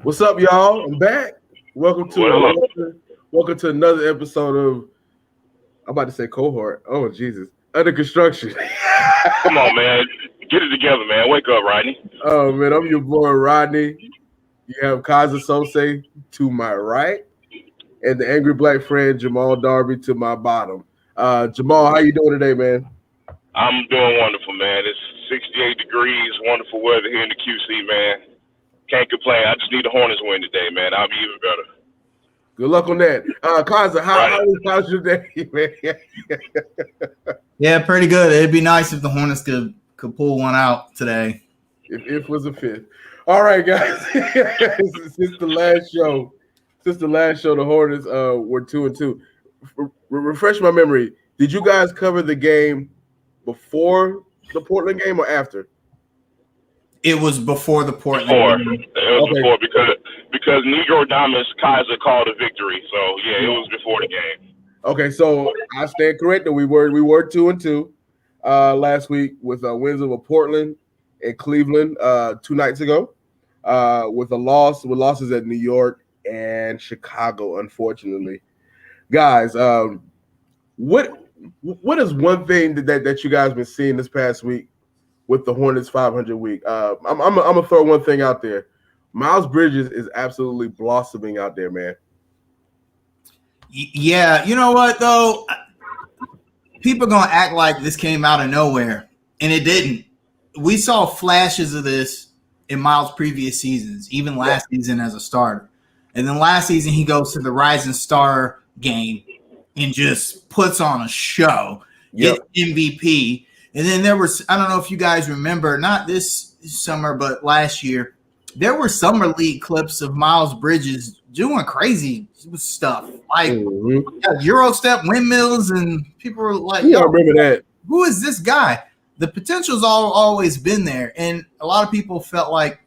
What's up, y'all? I'm back. Welcome What up? to another episode of I'm about to say cohort. Oh Jesus, under construction. Come on, man. Get it together, man. Wake up, Rodney. Oh man, I'm your boy Rodney. You have Kaza Sose to my right, and the angry black friend Jamal Darby to my bottom. Jamal, how you doing today, man? I'm doing wonderful, man. It's 68 degrees, wonderful weather here in the QC, man. Can't complain. I just need the Hornets win today, man. I'll be even better. Good luck on that. Kaza, Right. how's your day, man? Yeah, pretty good. It'd be nice if the Hornets could pull one out today. If was a fifth. All right, guys. since the last show, the Hornets were 2-2. Refresh my memory. Did you guys cover the game before the Portland game or after? It was before the Portland Before. game. It was Okay. before because Negro Damas Kaiser called a victory. So yeah, it was before the game. Okay, so I stand corrected. We were 2-2 last week with wins over Portland and Cleveland 2 nights ago. With losses at New York and Chicago, unfortunately. Guys, what is one thing that you guys been seeing this past week with the Hornets 500 week? I'm gonna throw one thing out there. Miles Bridges is absolutely blossoming out there, man. Yeah, you know what though? People are gonna act like this came out of nowhere, and it didn't. We saw flashes of this in Miles' previous seasons, even last season as a starter. And then last season he goes to the Rising Star game and just puts on a show, gets MVP. And then there was, I don't know if you guys remember, not this summer, but last year, there were summer league clips of Miles Bridges doing crazy stuff, like Euro step windmills, and people were like, I remember that. Who is this guy? The potential's always been there, and a lot of people felt like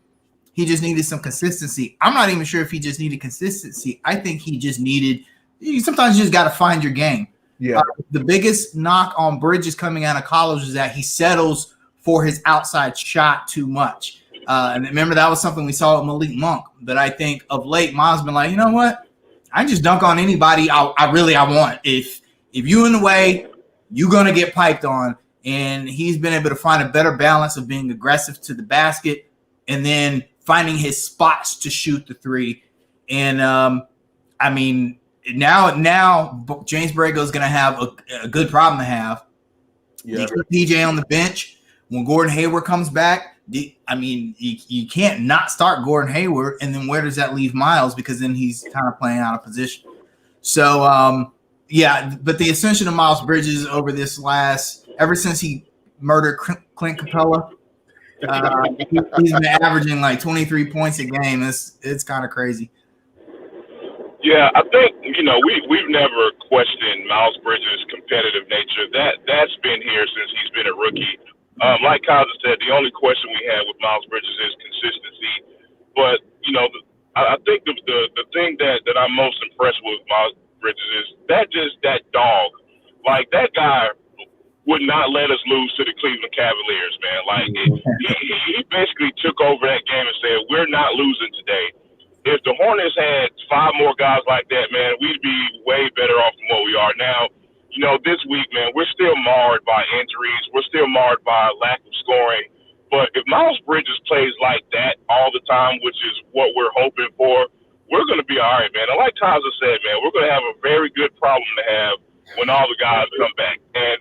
he just needed some consistency. I'm not even sure if he just needed consistency. I think he just needed – sometimes you just got to find your game. Yeah. The biggest knock on Bridges coming out of college is that he settles for his outside shot too much. And remember, that was something we saw with Malik Monk. But I think of late, Miles been like, you know what? I can just dunk on anybody I want. If you in the way, you're going to get piped on. And he's been able to find a better balance of being aggressive to the basket and then finding his spots to shoot the three. And, I mean, now James Borrego is going to have a good problem to have. Yeah. PJ on the bench. When Gordon Hayward comes back, I mean, you can't not start Gordon Hayward. And then where does that leave Miles? Because then he's kind of playing out of position. So, yeah, but the ascension of Miles Bridges over this ever since he murdered Clint Capella, he's been averaging like 23 points a game. It's kind of crazy. Yeah, I think, we've never questioned Miles Bridges' competitive nature. That's been here since he's been a rookie. Like Kyle said, the only question we had with Miles Bridges is consistency. But, I think the thing that I'm most impressed with Miles Bridges is that dog. Like, that guy would not let us lose to the Cleveland Cavaliers, man. Like, he basically took over that game and said, we're not losing today. If the Hornets had 5 more guys like that, man, we'd be way better off than what we are now. This week, man, we're still marred by injuries. We're still marred by lack of scoring. But if Miles Bridges plays like that all the time, which is what we're hoping for, we're going to be all right, man. And like Tyler said, man, we're going to have a very good problem to have when all the guys come back. And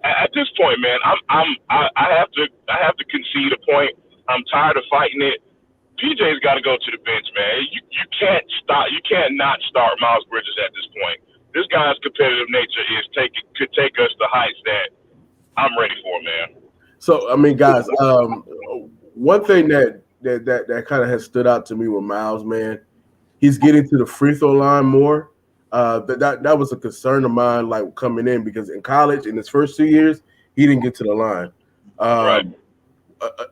at this point, man, I have to concede a point. I'm tired of fighting it. PJ's got to go to the bench, man. You can't stop. You can't not start Miles Bridges at this point. This guy's competitive nature could take us to heights that I'm ready for, man. So I mean, guys, one thing that kind of has stood out to me with Miles, man, he's getting to the free throw line more. That was a concern of mine, like coming in, because in college, in his first 2 years, he didn't get to the line. Right.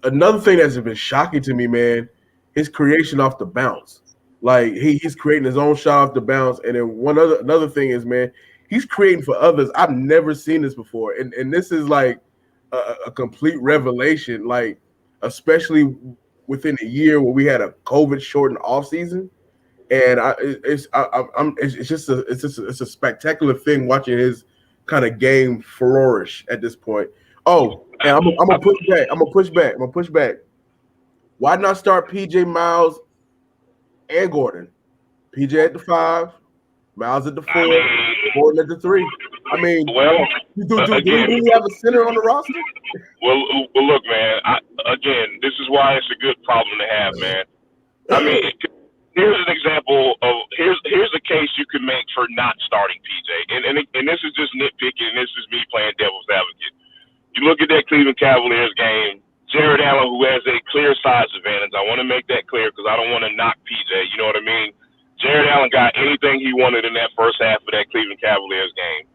Another thing that's been shocking to me, man, his creation off the bounce. Like he's creating his own shot off the bounce. And then another thing is, man, he's creating for others. I've never seen this before. And this is like a complete revelation, like especially within a year where we had a COVID shortened off season. And it's just a spectacular thing watching his kind of game flourish at this point. Oh, and I'm gonna push back. Why not start PJ, Miles, and Gordon? PJ at the 5, Miles at the 4, Gordon at the 3. I mean, do we have a center on the roster? Well, look, man. Again, this is why it's a good problem to have, man. I mean, here's an example of here's a case you can make for not starting PJ, and this is just nitpicking, and this is me playing devil's advocate. You look at that Cleveland Cavaliers game. Jared Allen, who has a clear size advantage, I want to make that clear because I don't want to knock PJ. You know what I mean? Jared Allen got anything he wanted in that first half of that Cleveland Cavaliers game.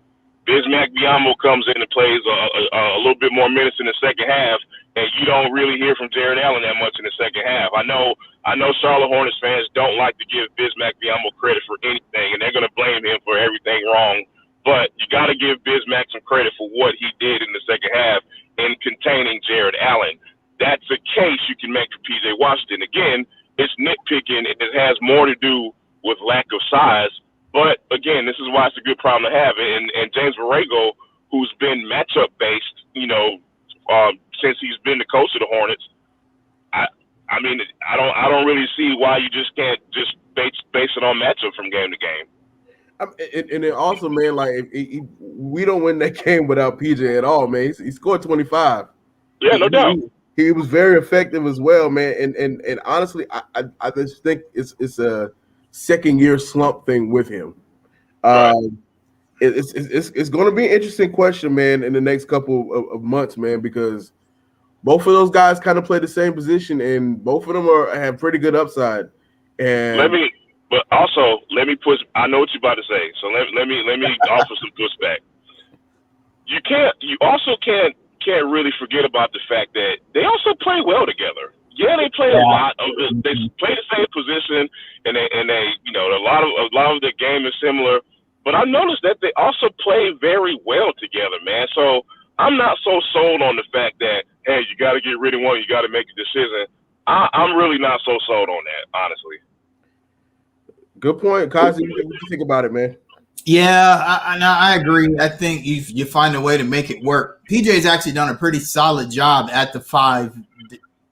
Bismack Biyombo comes in and plays a little bit more minutes in the second half, and you don't really hear from Jared Allen that much in the second half. I know Charlotte Hornets fans don't like to give Bismack Biyombo credit for anything, and they're going to blame him for everything wrong. But you got to give Bismack some credit for what he did in the second half in containing Jared Allen. That's a case you can make for PJ Washington. Again, it's nitpicking, and it has more to do with lack of size. But again, this is why it's a good problem to have. And James Borrego, who's been matchup based, since he's been the coach of the Hornets, I mean, I don't really see why you just can't just base it on matchup from game to game. And then also, man, like we don't win that game without PJ at all, man. He scored 25. Yeah, no doubt. He was very effective as well, man. And honestly, I just think it's a second year slump thing with him. Right. It's going to be an interesting question, man, in the next couple of months, man, because both of those guys kind of play the same position, and both of them have pretty good upside. And let me push. I know what you're about to say, so let me offer some pushback. You also can't really forget about the fact that they also play well together. Yeah, they play a lot. They play the same position, and they a lot of the game is similar. But I noticed that they also play very well together, man. So I'm not so sold on the fact that, hey, you got to get rid of one, you got to make a decision. I'm really not so sold on that, honestly. Good point, Kazi. What do you think about it, man? Yeah, I agree. I think you find a way to make it work. PJ's actually done a pretty solid job at the 5,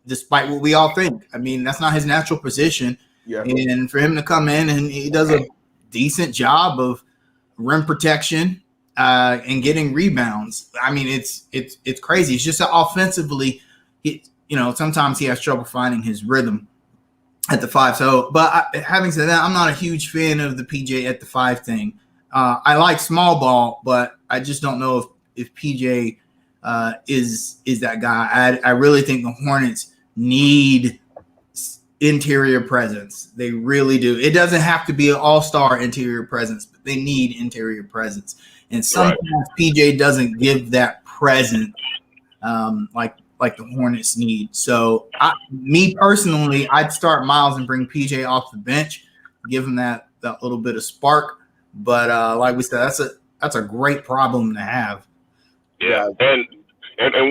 despite what we all think. I mean, that's not his natural position. Yeah. And for him to come in and he does a decent job of rim protection and getting rebounds. I mean, it's crazy. It's just that offensively, sometimes he has trouble finding his rhythm at the 5. So, but having said that, I'm not a huge fan of the PJ at the 5 thing. I like small ball, but I just don't know if PJ is that guy. I really think the Hornets need interior presence. They really do. It doesn't have to be an all-star interior presence, but they need interior presence. And sometimes PJ doesn't give that presence like the Hornets need. So me personally, I'd start Miles and bring PJ off the bench, give him that little bit of spark. But like we said, that's a great problem to have. Yeah, and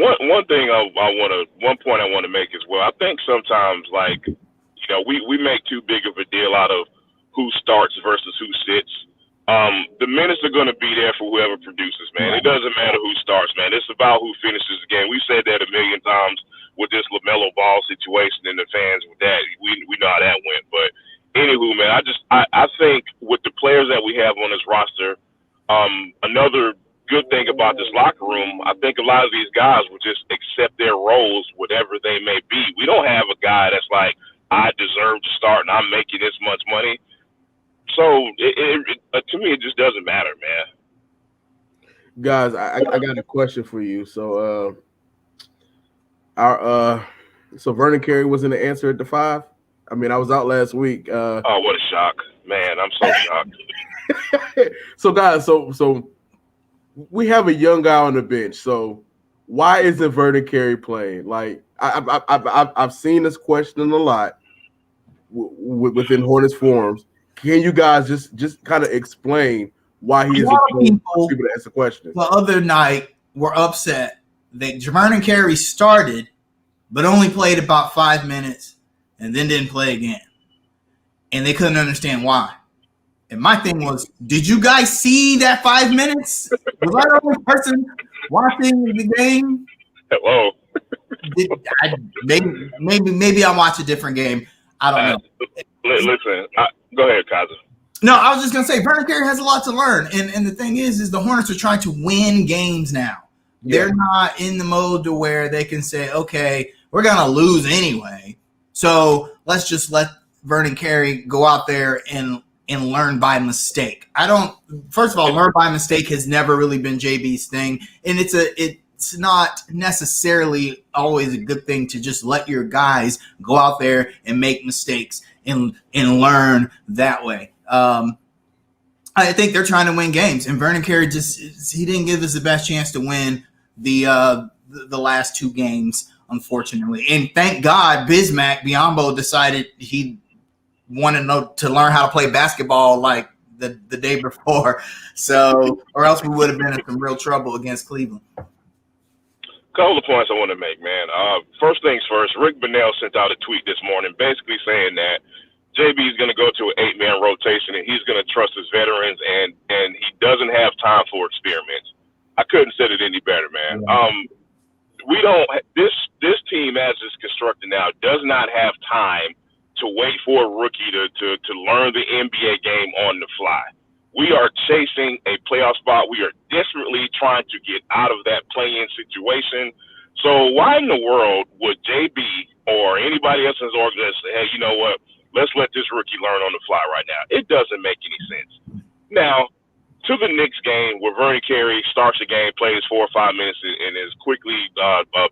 one thing one point I want to make as well. I think sometimes we make too big of a deal out of who starts versus who sits. The minutes are going to be there for whoever produces, man. Right. It doesn't matter who starts, man. It's about who finishes the game. We said that a million times with this Lamelo Ball situation and the fans with that. We know how that went. But anywho, man, I think with the players that we have on this roster, another good thing about this locker room, I think a lot of these guys will just accept their roles, whatever they may be. We don't have a guy that's like, I deserve to start and I'm making this much money. So to me, it just doesn't matter, man. Guys, I got a question for you. So so Vernon Carey wasn't the answer at the 5. I mean, I was out last week. Oh, what a shock, man! I'm so shocked. So guys, so we have a young guy on the bench. So why isn't Vernon Carey playing? Like I've seen this question a lot within Hornets forums. Can you guys just kind of explain why he isn't playing? People to ask the question. The other night were upset that Vernon Carey started, but only played about 5 minutes and then didn't play again. And they couldn't understand why. And my thing was, did you guys see that 5 minutes? Was I the only person watching the game? Whoa. Maybe I watch a different game. I don't know. Listen, go ahead, Kaza. No, I was just gonna say Vernon Carey has a lot to learn, and the thing is the Hornets are trying to win games now. They're not in the mode to where they can say, okay, we're gonna lose anyway, so let's just let Vernon Carey go out there and learn by mistake. First of all, learn by mistake has never really been JB's thing, and it's not necessarily always a good thing to just let your guys go out there and make mistakes and learn that way. I think they're trying to win games, and Vernon Carey he didn't give us the best chance to win the last 2 games, unfortunately. And thank God Bismack Biyombo decided he wanted to learn how to play basketball like the day before, so or else we would have been in some real trouble against Cleveland. Couple of points I want to make, man. First things first, Rick Bonnell sent out a tweet this morning basically saying that JB is going to go to an 8-man rotation and he's going to trust his veterans and he doesn't have time for experiments. I couldn't said it any better, man. We don't. This team as it's constructed now does not have time to wait for a rookie to learn the NBA game on the fly. We are chasing a playoff spot. We are desperately trying to get out of that play-in situation. So why in the world would JB or anybody else in his organization say, hey, you know what? Let's let this rookie learn on the fly right now. It doesn't make any sense. Now, to the Knicks game where Vernon Carey starts the game, plays 4 or 5 minutes, and is quickly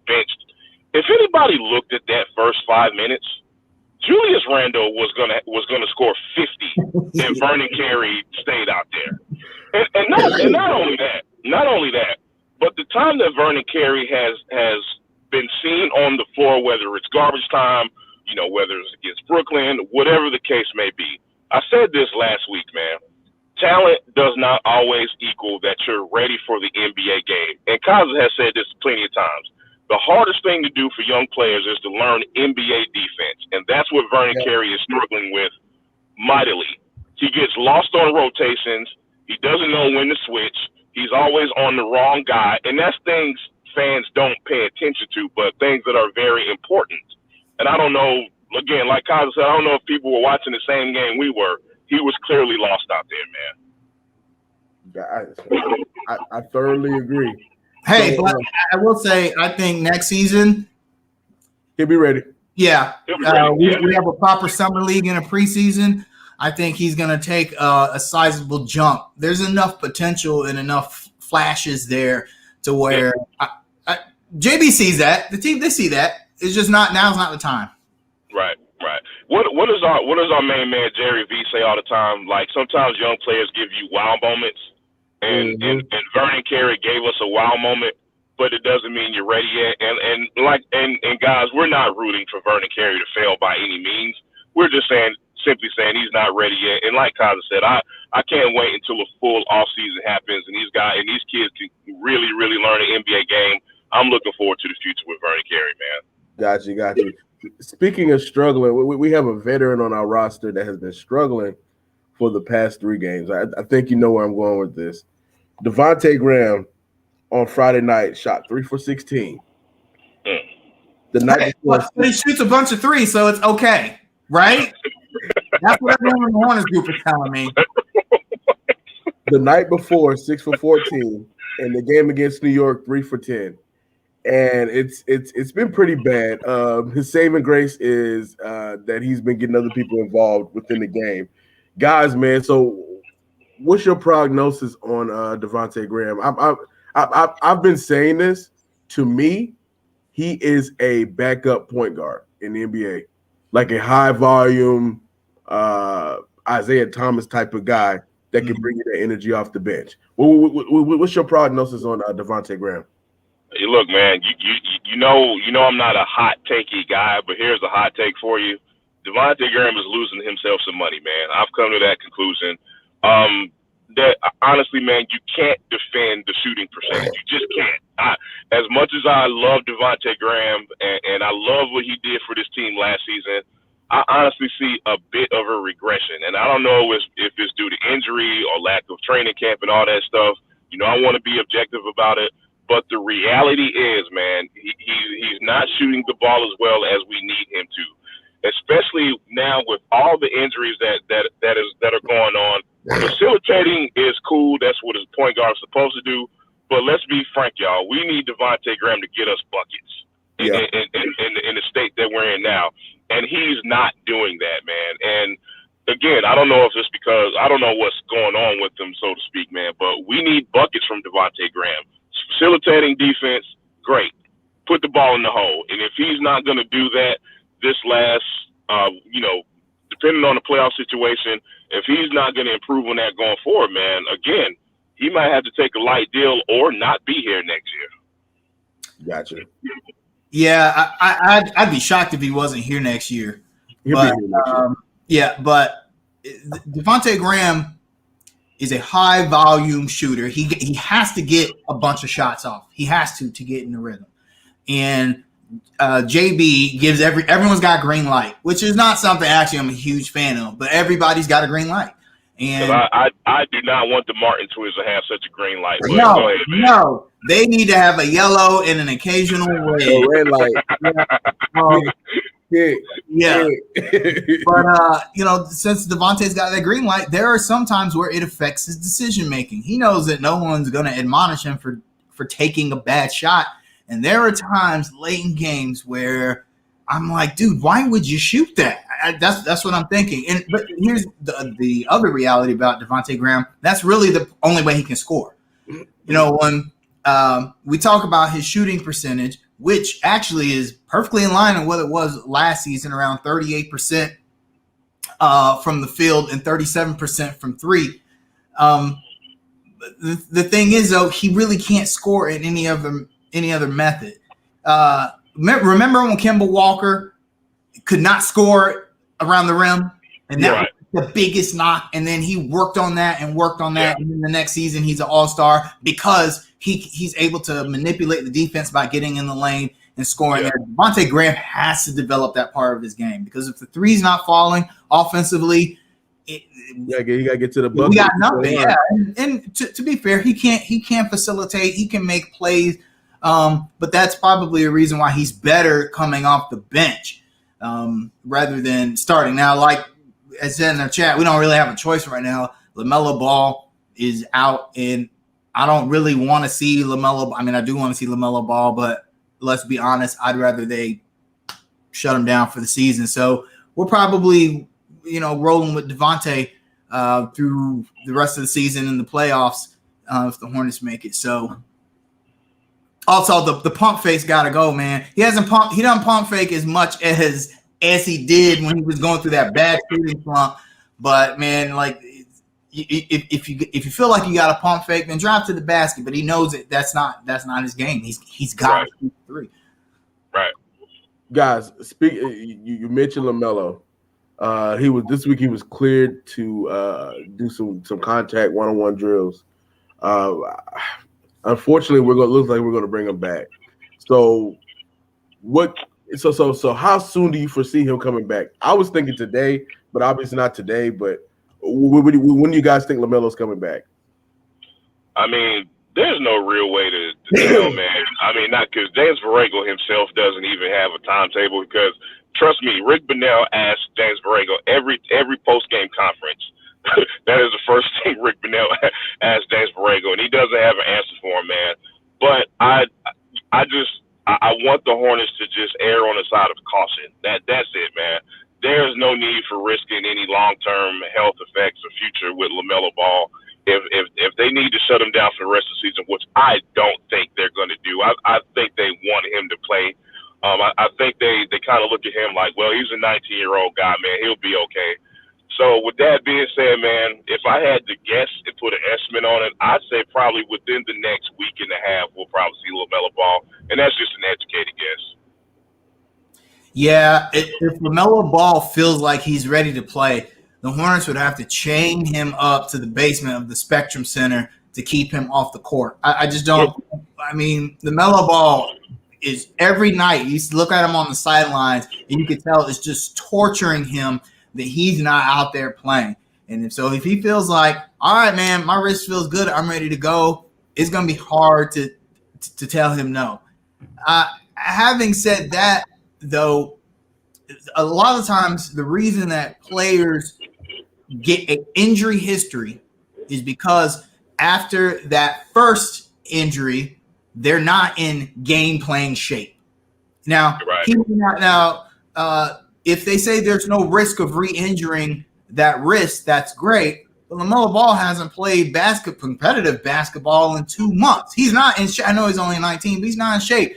benched. If anybody looked at that first 5 minutes, Julius Randle was gonna score 50 if Vernon Carey stayed out there. And not only that, but the time that Vernon Carey has been seen on the floor, whether it's garbage time, you know, whether it's against Brooklyn, whatever the case may be. I said this last week, man. Talent does not always equal that you're ready for the NBA game. And Kaza has said this plenty of times. The hardest thing to do for young players is to learn NBA defense. And that's what Vernon Carey is struggling with mightily. He gets lost on rotations. He doesn't know when to switch. He's always on the wrong guy. And that's things fans don't pay attention to, but things that are very important. And I don't know, again, like Kaza said, I don't know if people were watching the same game we were. He was clearly lost out there, man. I thoroughly agree. Hey, but I will say, I think next season he'll be ready. Yeah, we have a proper summer league and a preseason. I think he's going to take a sizable jump. There's enough potential and enough flashes there to where JB sees that. The team, they see that. It's just now's not the time. Right. What does our main man Jerry V say all the time? Like sometimes young players give you wow moments. And Vernon Carey gave us a wow moment, but it doesn't mean you're ready yet. And guys, we're not rooting for Vernon Carey to fail by any means. We're just simply saying he's not ready yet. And like Kaza said, I can't wait until a full off season happens and these kids can really, really learn the NBA game. I'm looking forward to the future with Vernon Carey, man. Got you. Speaking of struggling, we have a veteran on our roster that has been struggling for the past 3 games. I think you know where I'm going with this. Devontae Graham on Friday night shot 3 for 16. The night before, but he shoots a bunch of threes, so it's okay, right? That's what everyone in the Hornets group is telling me. The night before, 6 for 14, and the game against New York, 3 for 10. And it's been pretty bad. His saving grace is that he's been getting other people involved within the game. Guys, man, so what's your prognosis on Devontae Graham? I've been saying this. To me, he is a backup point guard in the NBA, like a high volume Isaiah Thomas type of guy that can bring you the energy off the bench. What's your prognosis on Devontae Graham? Hey, look, man, you know I'm not a hot takey guy, but here's a hot take for you. Devontae Graham is losing himself some money, man. I've come to that conclusion. That honestly, man, you can't defend the shooting percentage. You just can't. As much as I love Devontae Graham and I love what he did for this team last season, I honestly see a bit of a regression, and I don't know if it's due to injury or lack of training camp and all that stuff. I want to be objective about it, but the reality is, man, he's not shooting the ball as well as we need him to, especially now with all the injuries that are going on. Facilitating is cool. That's what his point guard is supposed to do. But let's be frank, y'all. We need Devontae Graham to get us buckets in the state that we're in now. And he's not doing that, man. And again, I don't know if it's because I don't know what's going on with him, so to speak, man. But we need buckets from Devontae Graham. Facilitating defense, great. Put the ball in the hole. And if he's not going to do that this last, depending on the playoff situation, if he's not going to improve on that going forward, man, again, he might have to take a light deal or not be here next year. Gotcha. Yeah, I'd be shocked if he wasn't here next year. But Devontae Graham is a high volume shooter. He has to get a bunch of shots off. He has to get in the rhythm. And JB gives everyone's got green light, which is not something actually I'm a huge fan of, but everybody's got a green light. And I do not want the Martin twins to have such a green light. No, they need to have a yellow and an occasional red light. Yeah. But since Devontae's got that green light, there are some times where it affects his decision making. He knows that no one's going to admonish him for taking a bad shot, and there are times late in games where I'm like, dude, why would you shoot that? That's what I'm thinking. But here's the other reality about Devontae Graham. That's really the only way he can score. When we talk about his shooting percentage, which actually is perfectly in line with what it was last season, around 38% from the field and 37% from three. The thing is, though, he really can't score in any other method. Remember when Kemba Walker could not score around the rim, and that was the biggest knock. And then he worked on that, and then the next season he's an all-star because he's able to manipulate the defense by getting in the lane and scoring there. Devontae Graham has to develop that part of his game because if the three's not falling offensively, you gotta get to the bucket. We got nothing. Yeah, and to be fair, he can't facilitate. He can make plays. But that's probably a reason why he's better coming off the bench rather than starting. Now, like I said in the chat, we don't really have a choice right now. LaMelo Ball is out, and I don't really want to see LaMelo. I mean, I do want to see LaMelo Ball, but let's be honest, I'd rather they shut him down for the season. So we're probably, rolling with Devontae through the rest of the season in the playoffs if the Hornets make it. So. Also, the pump fake's got to go, man. He doesn't pump fake as much as he did when he was going through that bad shooting slump. But man, like if you feel like you got a pump fake, then drive to the basket. But he knows that that's not his game. He's got to shoot three. Right, guys. You mentioned LaMelo. This week he was cleared to do some contact one-on-one drills. Unfortunately, looks like we're going to bring him back. So, So how soon do you foresee him coming back? I was thinking today, but obviously not today. But when do you guys think LaMelo's coming back? I mean, there's no real way to tell, man. I mean, not because James Borrego himself doesn't even have a timetable. Because trust me, Rick Bonnell asked James Borrego every post-game conference. That is the first thing Rick Bonnell asked James Borrego, and he doesn't have an answer for him, man. But I want the Hornets to just err on the side of caution. That's it, man. There's no need for risking any long-term health effects or future with LaMelo Ball. If they need to shut him down for the rest of the season, which I don't think they're going to do, I think they want him to play. I think they kind of look at him like, well, he's a 19-year-old guy, man. He'll be okay. So with that being said, man, if I had to guess and put an estimate on it, I'd say probably within the next week and a half, we'll probably see LaMelo Ball, and that's just an educated guess. Yeah, if LaMelo Ball feels like he's ready to play, the Hornets would have to chain him up to the basement of the Spectrum Center to keep him off the court. I just don't – I mean, LaMelo Ball is every night you look at him on the sidelines and you can tell it's just torturing him that he's not out there playing. And so if he feels like, all right, man, my wrist feels good, I'm ready to go, it's going to be hard to tell him no. Having said that, though, a lot of times the reason that players get an injury history is because after that first injury, they're not in game playing shape. Now, if they say there's no risk of re-injuring that wrist, that's great. But LaMelo Ball hasn't played competitive basketball in 2 months. He's not in shape. I know he's only 19, but he's not in shape.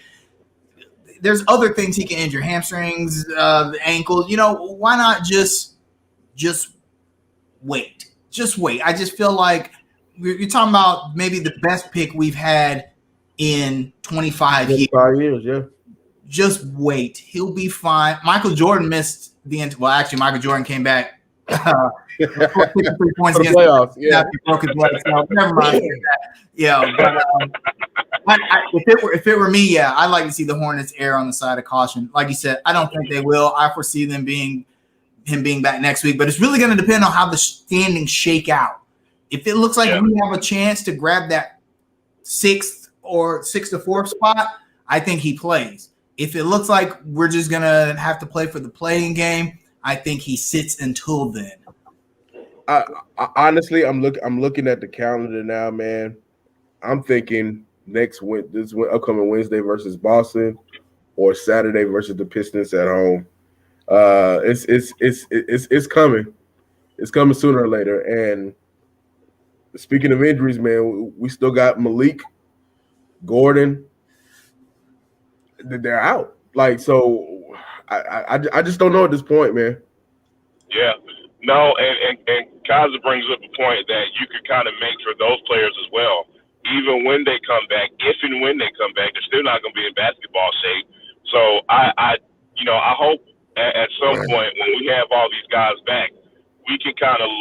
There's other things he can injure, hamstrings, the ankles. Why not just wait? Just wait. I just feel like you're talking about maybe the best pick we've had in 25 years. 5 years, yeah. Just wait. He'll be fine. Michael Jordan missed the end. Well, actually, Michael Jordan came back. 53 points against the playoffs. Yeah, he broke his leg. So never mind. Yeah, but if it were me, yeah, I'd like to see the Hornets err on the side of caution. Like you said, I don't think they will. I foresee him being back next week, but it's really going to depend on how the standings shake out. If it looks like we have a chance to grab that 6th or 6th to 4th spot, I think he plays. If it looks like we're just going to have to play for the playing game, I think he sits until then. I honestly, I'm looking at the calendar now, man. I'm thinking this upcoming Wednesday versus Boston, or Saturday versus the Pistons at home. It's coming. It's coming sooner or later. And speaking of injuries, man, we still got Malik, Gordon. They're out. So I just don't know at this point, man. Yeah. No, and Kaiser brings up a point that you could kind of make for those players as well. Even when they come back, if and when they come back, they're still not going to be in basketball shape. So I hope at some point when we have all these guys back, we can kind of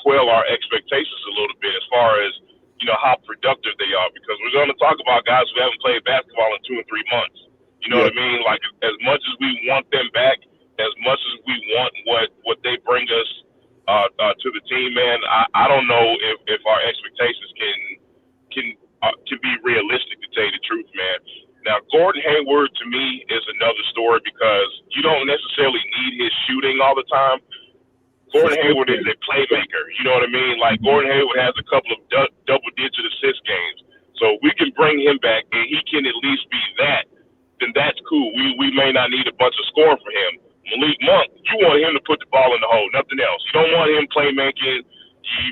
quell our expectations a little bit as far as how productive they are, because we're going to talk about guys who haven't played basketball in 2 or 3 months. You know what I mean? Like, as much as we want them back, as much as we want what they bring us to the team, man, I don't know if our expectations can be realistic, to tell you the truth, man. Now, Gordon Hayward to me is another story, because you don't necessarily need his shooting all the time. Gordon Hayward is a playmaker. You know what I mean? Like, Gordon Hayward has a couple of double-digit assist games. So we can bring him back and he can at least be that, then that's cool. We may not need a bunch of scoring for him. Malik Monk, you want him to put the ball in the hole, nothing else. You don't want him playmaking.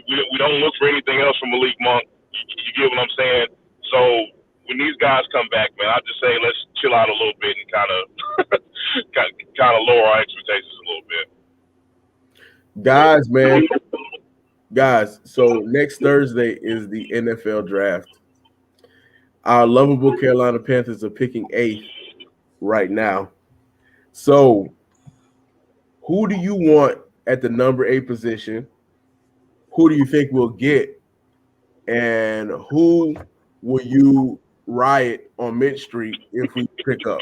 We don't look for anything else from Malik Monk. You get what I'm saying? So when these guys come back, man, I just say let's chill out a little bit and kind of lower our expectations a little bit. Guys, so next Thursday is the NFL draft. Our lovable Carolina Panthers are picking 8th right now. So who do you want at the number 8 position? Who do you think we'll get? And who will you riot on Mint Street if we pick up?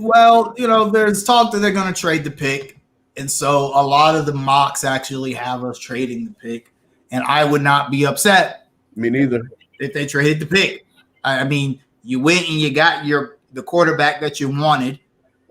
Well, there's talk that they're going to trade the pick. And so a lot of the mocks actually have us trading the pick. And I would not be upset. Me neither. If they traded the pick. I mean, you went and you got the quarterback that you wanted.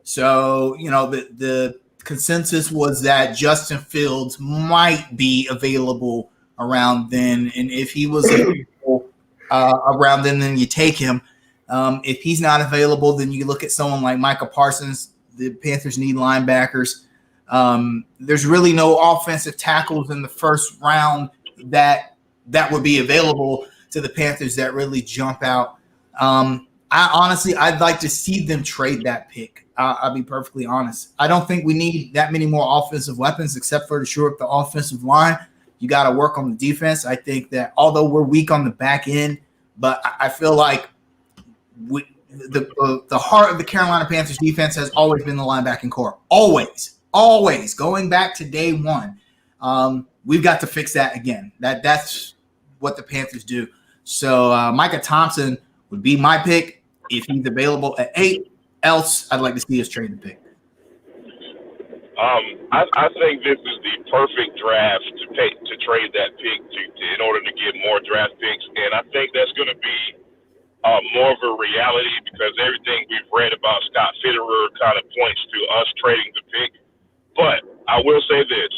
So, the consensus was that Justin Fields might be available around then. And if he was available around then you take him. If he's not available, then you look at someone like Micah Parsons. The Panthers need linebackers. There's really no offensive tackles in the first round that would be available to the Panthers that really jump out. I'd like to see them trade that pick. I'll be perfectly honest. I don't think we need that many more offensive weapons except for to shore up the offensive line. You got to work on the defense. I think that although we're weak on the back end, but I feel like the heart of the Carolina Panthers defense has always been the linebacking core. Always going back to day one. We've got to fix that again. That's what the Panthers do. So Micah Thompson would be my pick if he's available at 8. Else, I'd like to see us trade the pick. I think this is the perfect draft to trade that pick in order to get more draft picks, and I think that's going to be more of a reality because everything we've read about Scott Fitterer kind of points to us trading the pick. But I will say this.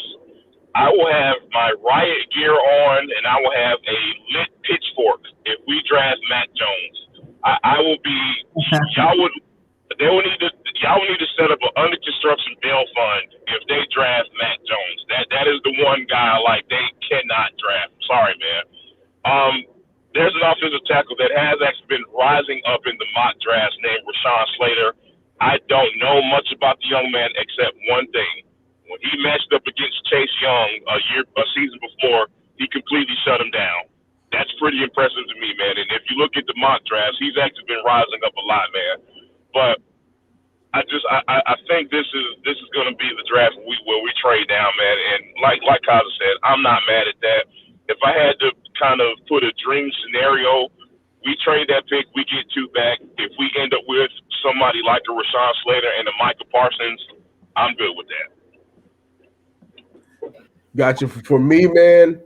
I will have my riot gear on, and I will have a lit pitchfork if we draft Mac Jones. I will be y'all would need to set up an under construction bail fund if they draft Mac Jones. That is the one guy like they cannot draft. Sorry, man. There's an offensive tackle that has actually been rising up in the mock drafts named Rashawn Slater. I don't know much about the young man except one thing. When he matched up against Chase Young a season before, he completely shut him down. That's pretty impressive to me, man. And if you look at the mock drafts, he's actually been rising up a lot, man. But I think this is going to be the draft where we trade down, man. And like Kyle said, I'm not mad at that. If I had to kind of put a dream scenario, we trade that pick, we get 2 back. If we end up with somebody like a Rashawn Slater and a Micah Parsons, I'm good with that. Gotcha. For me, man,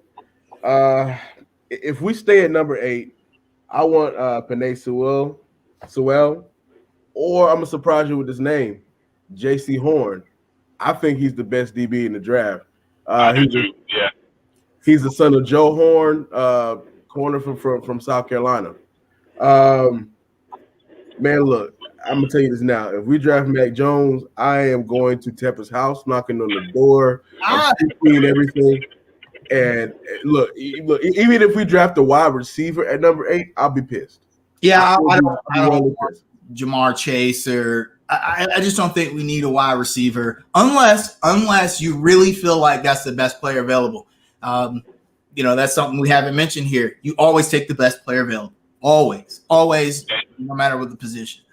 if we stay at number 8, I want Penei Sewell, or I'm going to surprise you with his name, J.C. Horn. I think he's the best DB in the draft. He's the son of Joe Horn, corner from South Carolina. Man, look, I'm going to tell you this now. If we draft Mac Jones, I am going to Tepper's house, knocking on the door, and everything. And look, even if we draft a wide receiver at number 8, I'll be pissed. Yeah, I don't Jamar Chase or I just don't think we need a wide receiver unless you really feel like that's the best player available. That's something we haven't mentioned here. You always take the best player available. Always, no matter what the position.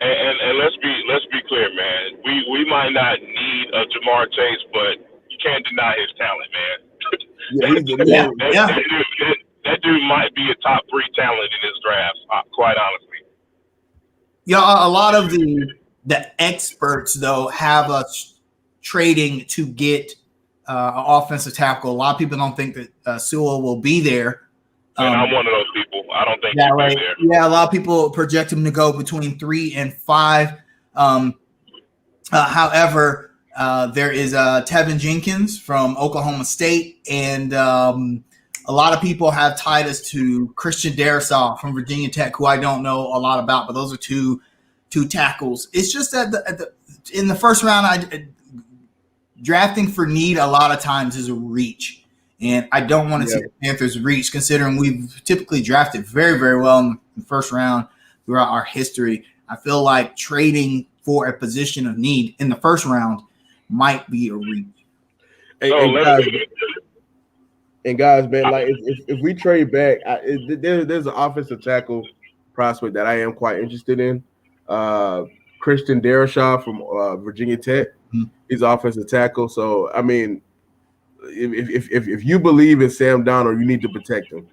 And let's be clear, man. We might not need a Jamar Chase, but you can't deny his talent, man. That dude might be a top 3 talent in this draft, quite honestly. Yeah, a lot of the experts though have us trading to get an offensive tackle. A lot of people don't think that Sewell will be there. And I'm one of those people. I don't think he'll be there. Yeah, a lot of people project him to go between 3 and 5. However, there is Tevin Jenkins from Oklahoma State, and a lot of people have tied us to Christian Darrisaw from Virginia Tech, who I don't know a lot about, but those are two tackles. It's just that in the first round, drafting for need a lot of times is a reach. And I don't want to see the Panthers reach, considering we've typically drafted very, very well in the first round throughout our history. I feel like trading for a position of need in the first round might be a reach. And guys, man, like if we trade back, there's an offensive tackle prospect that I am quite interested in. Christian Darrisaw from Virginia Tech. Mm-hmm. He's offensive tackle. So I mean, if you believe in Sam Darnold, you need to protect him.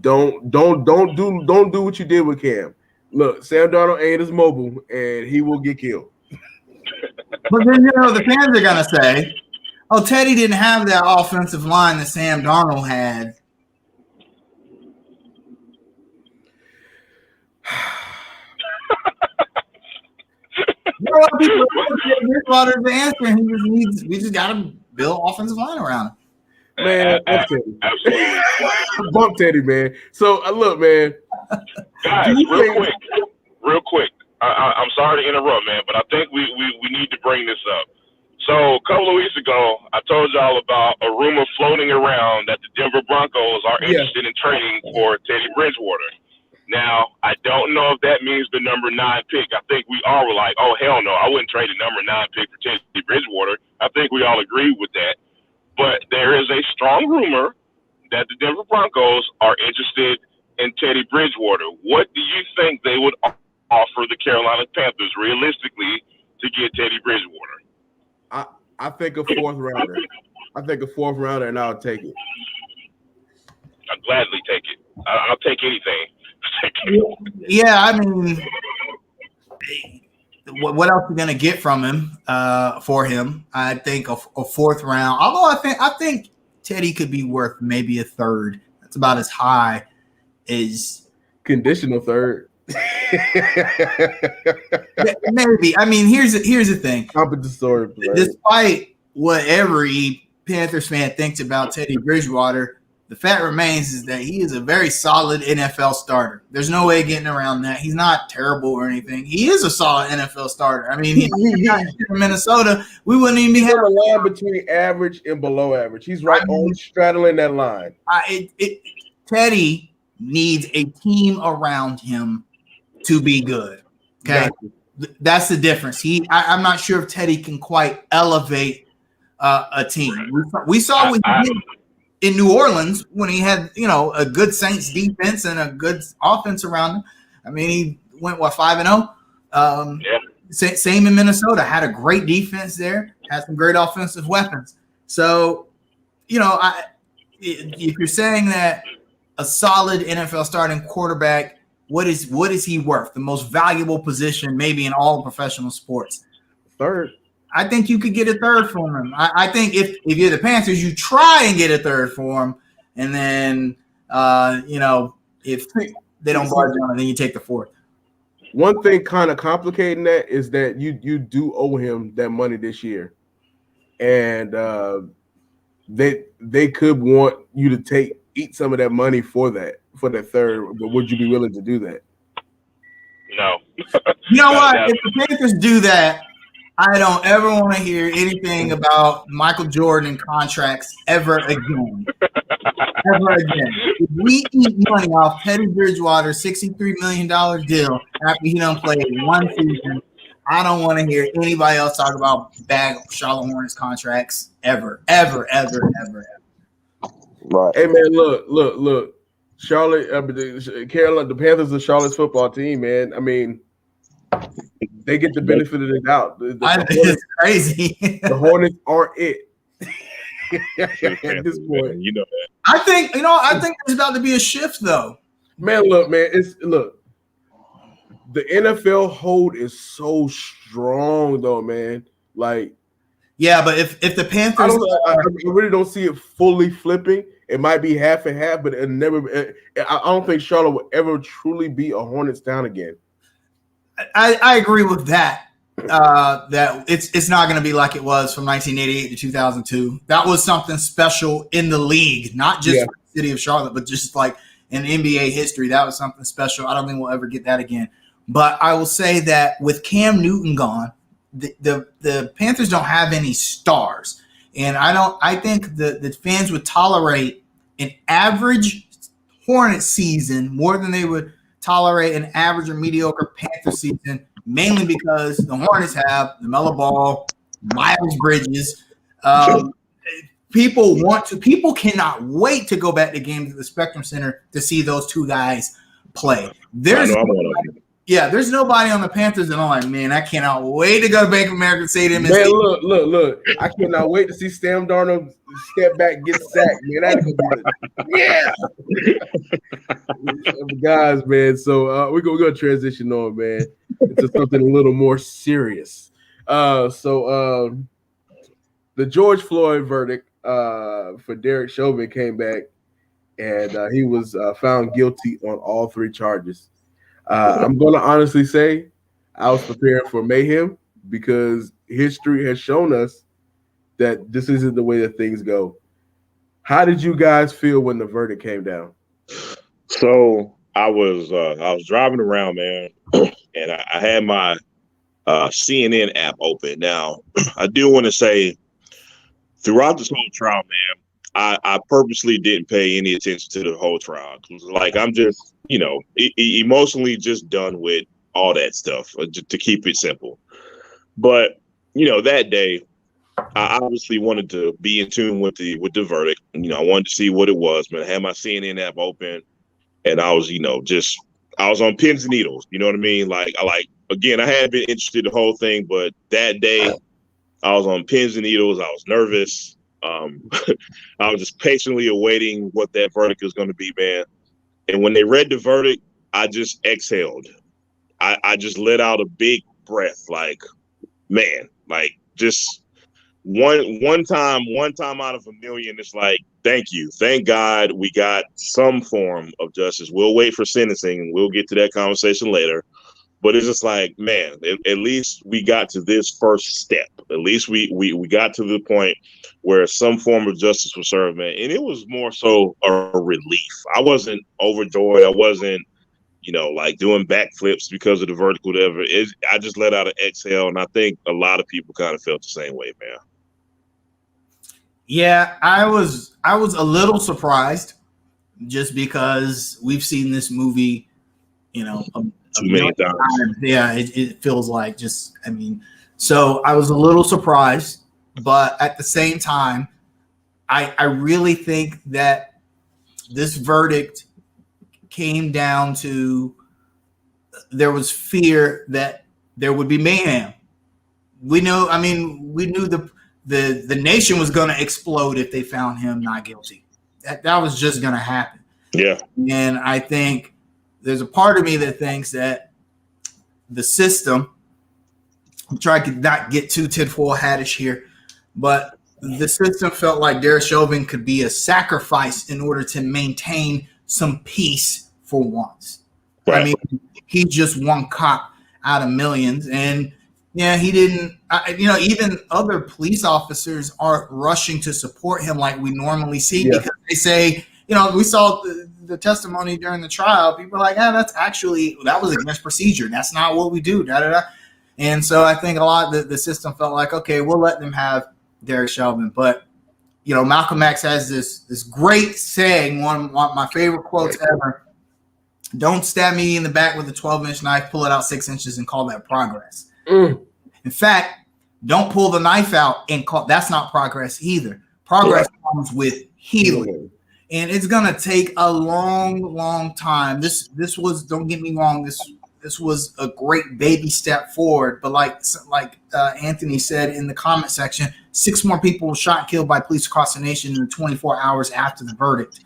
Don't do what you did with Cam. Look, Sam Darnold ain't as mobile, and he will get killed. But then the fans are gonna say, "Oh, Teddy didn't have that offensive line that Sam Darnold had." A lot of people Bridgewater's answer, and we just got to build offensive line around him. Man, that's Teddy. Absolutely. Bump Teddy, man. So, look, man. Guys, real quick. I'm sorry to interrupt, man, but I think we need to bring this up. So, a couple of weeks ago, I told y'all about a rumor floating around that the Denver Broncos are interested in trading for Teddy Bridgewater. Now, I don't know if that means the number 9 pick. I think we all were like, oh, hell no, I wouldn't trade the number 9 pick for Teddy Bridgewater. I think we all agree with that. But there is a strong rumor that the Denver Broncos are interested in Teddy Bridgewater. What do you think they would offer the Carolina Panthers realistically to get Teddy Bridgewater? I think a 4th rounder. And I'll take it. I'd gladly take it. I'll take anything. Yeah, I mean, what else are you gonna get from him? For him, I think a fourth round. Although I think Teddy could be worth maybe a third. That's about as high as conditional third. Maybe. I mean, here's the thing. Compensatory player. Despite what every Panthers fan thinks about Teddy Bridgewater, the fact remains is that he is a very solid NFL starter. There's no way getting around that. He's not terrible or anything. He is a solid NFL starter. I mean, he's not in Minnesota. We wouldn't even be having a line between average and below average. He's right on straddling that line. Teddy needs a team around him to be good. Okay, that's the difference. I'm not sure if Teddy can quite elevate a team. We saw what he did in New Orleans when he had, a good Saints defense and a good offense around him. I mean, he went 5-0. Same in Minnesota. Had a great defense there. Had some great offensive weapons. So, if you're saying that a solid NFL starting quarterback, what is he worth? The most valuable position maybe in all professional sports. Third. I think you could get a third for him. I think if you're the Panthers, you try and get a third for him, and then if they don't barge on, then you take the fourth. One thing kind of complicating that is that you do owe him that money this year, and they could want you to eat some of that money for that third. But would you be willing to do that? No. You know what? If the Panthers do that, I don't ever want to hear anything about Michael Jordan contracts ever again. Ever again. If we eat money off Teddy Bridgewater's $63 million deal after he done played one season, I don't want to hear anybody else talk about bad Charlotte Hornets contracts ever. Right. Hey, man, look. Charlotte, Carolina, the Panthers are Charlotte's football team, man. I mean, they get the benefit of the doubt. It's crazy. The Hornets aren't it at this point. You know that. I think there's about to be a shift, though. Man, look. The NFL hold is so strong, though, man. Like, yeah, but if the Panthers, I really don't see it fully flipping. It might be half and half, but it never. I don't think Charlotte will ever truly be a Hornets town again. I agree with that. That it's not going to be like it was from 1988 to 2002. That was something special in the league, not just for the city of Charlotte, but just like in NBA history. That was something special. I don't think we'll ever get that again. But I will say that with Cam Newton gone, the Panthers don't have any stars, and I think the fans would tolerate an average Hornets season more than they would tolerate an average or mediocre Panther season, mainly because the Hornets have Lamelo Ball, Miles Bridges. People cannot wait to go back to games at the Spectrum Center to see those two guys play. There's nobody on the Panthers that I'm like, man, I cannot wait to go to Bank of America Stadium. Man, look. I cannot wait to see Sam Darnold step back, get sacked. Man, that's guys, man. So we're gonna transition on, man, into something a little more serious. The George Floyd verdict for Derek Chauvin came back, and he was found guilty on all three charges. I'm going to honestly say I was prepared for mayhem because history has shown us that this isn't the way that things go. How did you guys feel when the verdict came down? So I was driving around, man, and I had my CNN app open. Now, I do want to say throughout this whole trial, man, I purposely didn't pay any attention to the whole trial. Like, I'm just, emotionally just done with all that stuff, to keep it simple. But, that day, I obviously wanted to be in tune with the verdict. I wanted to see what it was, man. I had my CNN app open, and I was, I was on pins and needles. You know what I mean? Again, I had been interested in the whole thing, but that day I was on pins and needles. I was nervous. I was just patiently awaiting what that verdict was going to be, man. And when they read the verdict, I just exhaled. I just let out a big breath, like, man, like just one time out of a million. It's like, thank you, thank God, we got some form of justice. We'll wait for sentencing, and we'll get to that conversation later. But it's just like, man, at least we got to this first step. At least we got to the point where some form of justice was served, man. And it was more so a relief. I wasn't overjoyed. I wasn't, like doing backflips because of the verdict, whatever. I just let out an exhale, and I think a lot of people kind of felt the same way, man. Yeah, I was a little surprised, just because we've seen this movie, too many times. Yeah, it feels like so I was a little surprised, but at the same time, I really think that this verdict came down to there was fear that there would be mayhem. We knew the nation was going to explode if they found him not guilty. That was just going to happen. Yeah. And I think there's a part of me that thinks that the system, I'm trying to not get too tinfoil hattish here, but the system felt like Derek Chauvin could be a sacrifice in order to maintain some peace for once. Right. I mean, he's just one cop out of millions. And yeah, he didn't, even other police officers aren't rushing to support him like we normally see, because they say, we saw the testimony during the trial. People are like, that was against procedure. That's not what we do. Da, da, da. And so I think a lot of the system felt like, okay, we'll let them have Derek Chauvin. But, Malcolm X has this great saying, one of my favorite quotes ever: "Don't stab me in the back with a 12-inch knife, pull it out 6 inches and call that progress." In fact, don't pull the knife out and call, that's not progress either. Progress comes with healing. And it's gonna take a long, long time. This was, don't get me wrong, this was a great baby step forward. But like Anthony said in the comment section, 6 more people were shot and killed by police across the nation in the 24 hours after the verdict.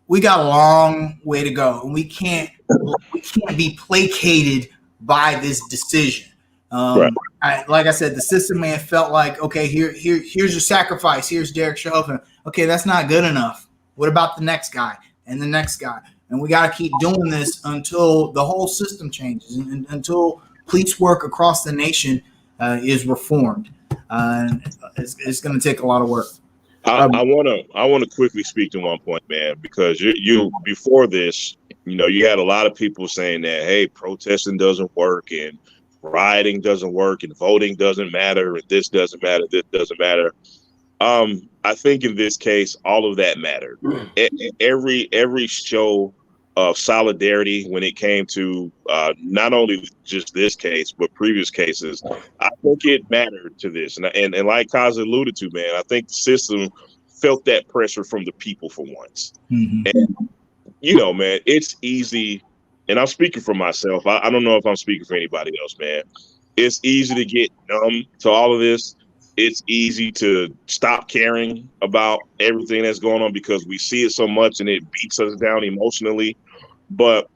We got a long way to go, and we can't be placated by this decision. Like I said, the system may have felt like, okay, here's your sacrifice. Here's Derek Chauvin. Okay, that's not good enough. What about the next guy and the next guy? And we got to keep doing this until the whole system changes, and until police work across the nation is reformed. It's going to take a lot of work. I want to quickly speak to one point, man, because you before this, you had a lot of people saying that, hey, protesting doesn't work, and rioting doesn't work, and voting doesn't matter, and this doesn't matter, this doesn't matter. I think in this case, all of that mattered. Every show of solidarity when it came to not only just this case, but previous cases, I think it mattered to this. And like Kaz alluded to, man, I think the system felt that pressure from the people for once. Mm-hmm. And, man, it's easy. And I'm speaking for myself. I don't know if I'm speaking for anybody else, man. It's easy to get numb to all of this. It's easy to stop caring about everything that's going on because we see it so much and it beats us down emotionally. But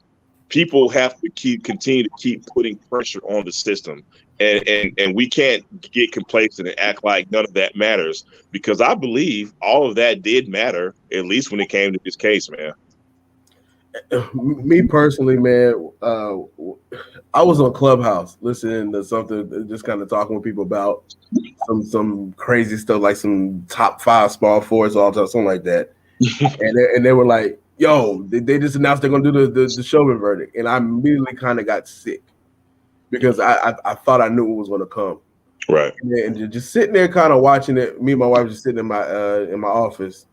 people have to continue to keep putting pressure on the system. And we can't get complacent and act like none of that matters, because I believe all of that did matter, at least when it came to this case, man. Me personally, man, I was on Clubhouse listening to something, just kind of talking with people about some crazy stuff, like some top 5 small forwards, all that, something like that. and they were like, "Yo, they just announced they're gonna do the Chauvin verdict," and I immediately kind of got sick because I thought I knew what was gonna come. Right. And just sitting there, kind of watching it. Me and my wife just sitting in my office.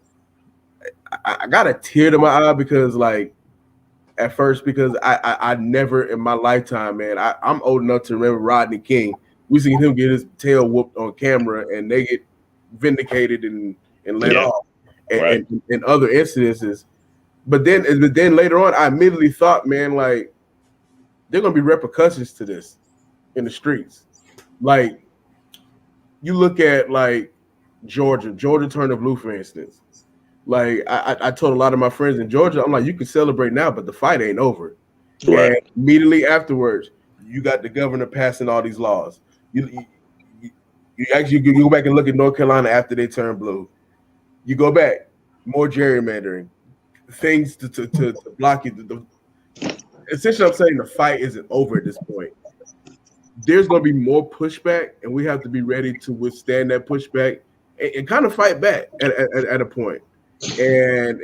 I got a tear to my eye because, like, at first, because I never in my lifetime, man, I'm old enough to remember Rodney King. We seen him get his tail whooped on camera, and they get vindicated and let off, and other incidences. But then later on, I immediately thought, man, like, there are gonna be repercussions to this in the streets. Like, you look at like Georgia Turner Blue, for instance. Like I told a lot of my friends in Georgia, I'm like, you can celebrate now, but the fight ain't over. Right. And immediately afterwards, you got the governor passing all these laws. You actually you go back and look at North Carolina after they turned blue. You go back, more gerrymandering, things to block you. Essentially, I'm saying the fight isn't over at this point. There's going to be more pushback, and we have to be ready to withstand that pushback and kind of fight back at a point. And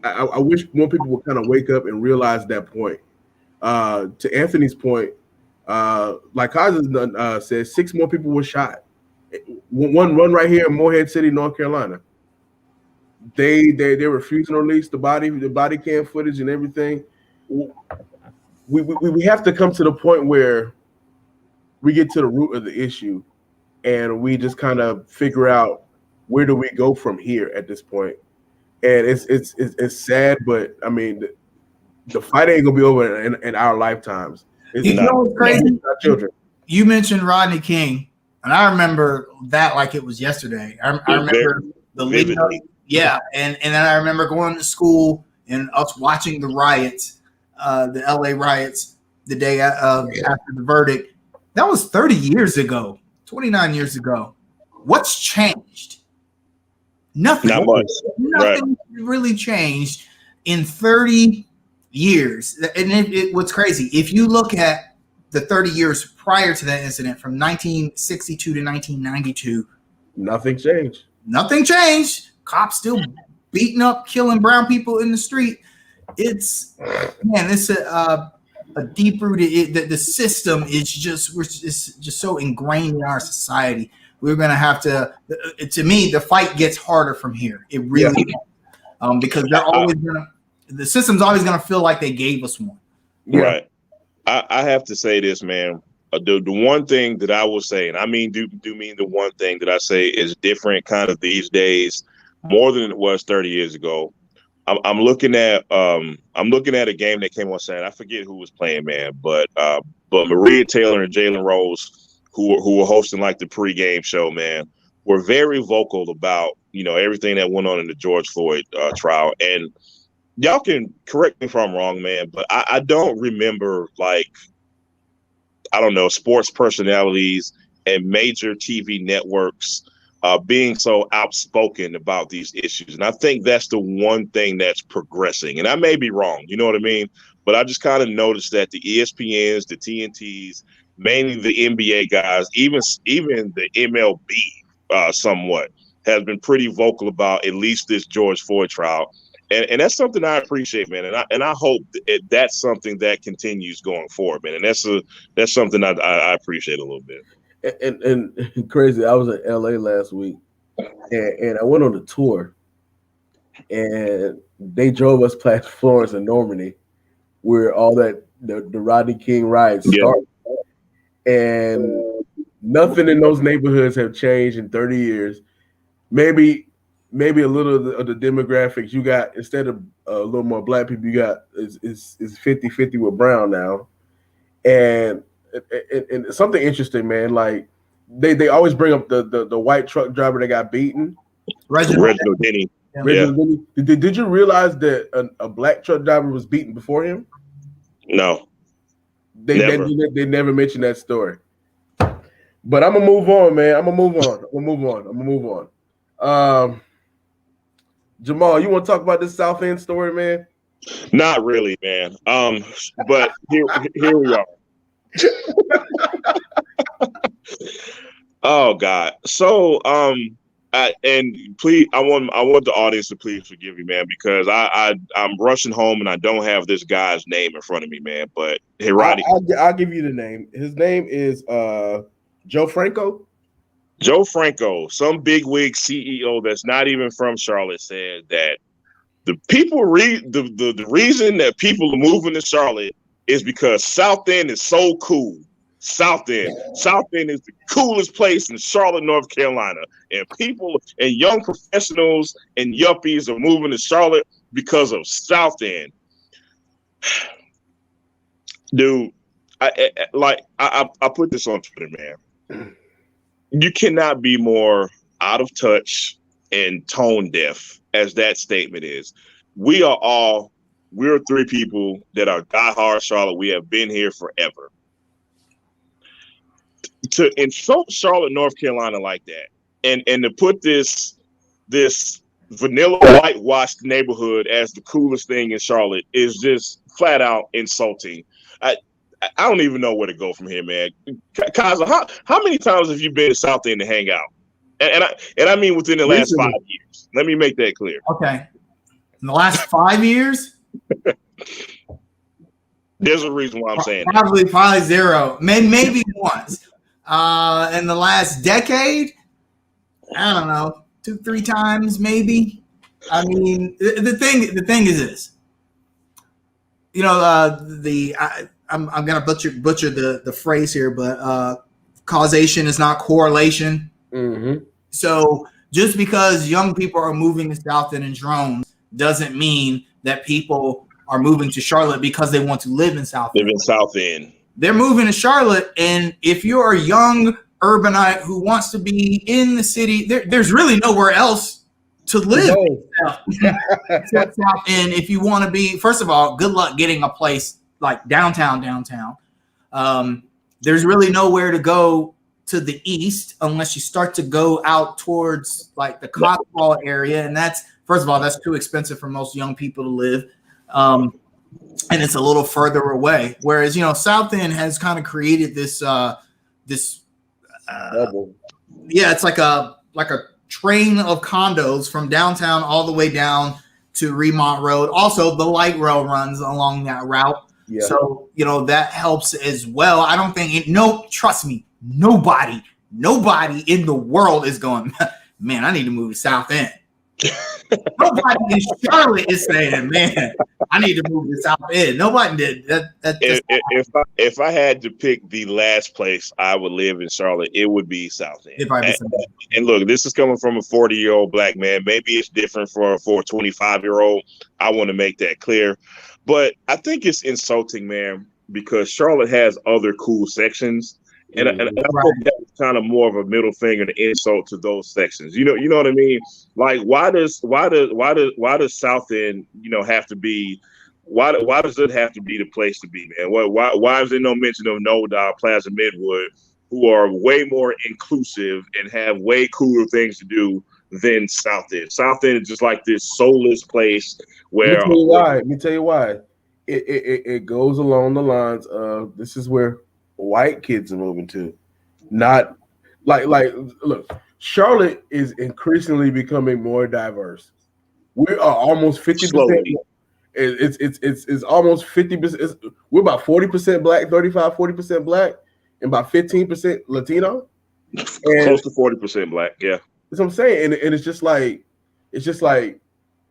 I wish more people would kind of wake up and realize that point. To Anthony's point, like Kaza said, 6 more people were shot. One right here in Morehead City, North Carolina. They're refusing to release the body cam footage and everything. We have to come to the point where we get to the root of the issue, and we just kind of figure out where do we go from here at this point. And it's sad, but I mean, the fight ain't gonna be over in our lifetimes. You know what's crazy? Our children. You mentioned Rodney King, and I remember that like it was yesterday. I remember the lead up, yeah, and then I remember going to school and us watching the riots, the LA riots, the day after the verdict. That was 30 years ago, 29 years ago. What's changed? Nothing. Not much. Nothing really changed in 30 years. And what's crazy, if you look at the 30 years prior to that incident from 1962 to 1992, nothing changed. Nothing changed. Cops still beating up, killing brown people in the street. It's a deep rooted. The system is just so ingrained in our society. We're gonna have to. To me, the fight gets harder from here. It really does. Because the system's always gonna feel like they gave us one. Right. I have to say this, man. The one thing that I will say, and I mean do mean the one thing that I say is different kind of these days, more than it was 30 years ago. I'm looking at a game that came on Saturday. I forget who was playing, man, but Maria Taylor and Jalen Rose, who were hosting like the pregame show, man, were very vocal about everything that went on in the George Floyd trial. And y'all can correct me if I'm wrong, man, but I don't remember sports personalities and major TV networks being so outspoken about these issues. And I think that's the one thing that's progressing. And I may be wrong, you know what I mean? But I just kind of noticed that the ESPNs, the TNTs, mainly the NBA guys, even the MLB somewhat, has been pretty vocal about at least this George Floyd trial. And that's something I appreciate, man. And I hope that's something that continues going forward, man. And that's something I appreciate a little bit. And crazy, I was in LA last week, and I went on a tour, and they drove us past Florence and Normandy, where all that the Rodney King riots started. And nothing in those neighborhoods have changed in 30 years. Maybe a little of the demographics you got, instead of a little more black people, you got is 50-50 with brown now. And something interesting, man, like they always bring up the white truck driver that got beaten. Reginald Denny. Denny. Did you realize that a black truck driver was beaten before him? No. They never mentioned that story. But I'm gonna move on, man. I'm gonna move on. Jamal, you want to talk about this Southend story, man? Not really, man. But here we are. Oh God. So and please, I want the audience to please forgive me, man, because I'm rushing home and I don't have this guy's name in front of me, man. But hey, Roddy, I'll give you the name. His name is Joe Franco. Joe Franco, some bigwig CEO that's not even from Charlotte, said that the reason that people are moving to Charlotte is because Southend is so cool. Southend is the coolest place in Charlotte, North Carolina, and people and young professionals and yuppies are moving to Charlotte because of Southend. Dude, I put this on Twitter, man. You cannot be more out of touch and tone deaf as that statement is. We're three people that are diehard Charlotte. We have been here forever. To insult Charlotte, North Carolina like that, and to put this vanilla whitewashed neighborhood as the coolest thing in Charlotte is just flat out insulting. I don't even know where to go from here, man. Kaza, how many times have you been to South End to hang out? And I mean within the last 5 years. Let me make that clear. Okay. In the last 5 years? There's a reason why I'm saying probably zero. Maybe once. In the last decade, I don't know, 2-3 times maybe. I mean, the thing is this. You know, I'm gonna butcher the phrase here, but causation is not correlation. Mm-hmm. So just because young people are moving to South End in drones doesn't mean that people are moving to Charlotte because they want to live in South End. They're moving to Charlotte, and if you're a young urbanite who wants to be in the city, there's really nowhere else to live. South End, if you want to be, first of all, good luck getting a place like downtown. There's really nowhere to go to the east unless you start to go out towards like the Cotswold area, and that's, first of all, that's too expensive for most young people to live. And it's a little further away. Whereas, you know, South End has kind of created this it's like a train of condos from downtown all the way down to Remont Road. Also, the light rail runs along that route. Yeah. So, you know, that helps as well. I don't think trust me, nobody in the world is going, man, I need to move to South End. Nobody in Charlotte is saying, man, I need to move to South End. Nobody did that. If I had to pick the last place I would live in Charlotte, it would be South End. And look, this is coming from a 40-year-old black man. Maybe it's different for a 25-year-old. I want to make that clear. But I think it's insulting, man, because Charlotte has other cool sections. And I hope that was kind of more of a middle finger to insult to those sections. You know what I mean? Like, why does South End, you know, have to be? Why does it have to be the place to be, man? Why is there no mention of No Dog, Plaza Midwood, who are way more inclusive and have way cooler things to do than South End? South End is just like this soulless place where. Let me tell you why. It goes along the lines of, this is where white kids are moving to, not like look, Charlotte is increasingly becoming more diverse. We are almost 50%. It's almost 50%. We're about 40% black, 35-40% black, and about 15% Latino. Close to 40% black, yeah. That's what I'm saying. And it's just like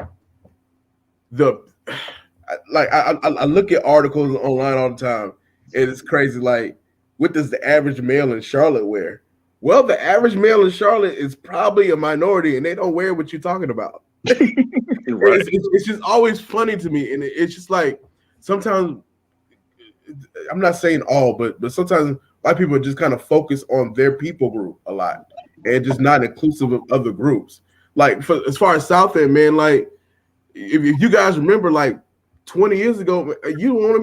I look at articles online all the time. And it's crazy. Like, what does the average male in Charlotte wear? Well, the average male in Charlotte is probably a minority, and they don't wear what you're talking about. Right. It's just always funny to me, and it's just like sometimes, I'm not saying all, but sometimes white people just kind of focus on their people group a lot, and just not inclusive of other groups. Like, as far as South End, man, like if you guys remember, like 20 years ago, you don't want to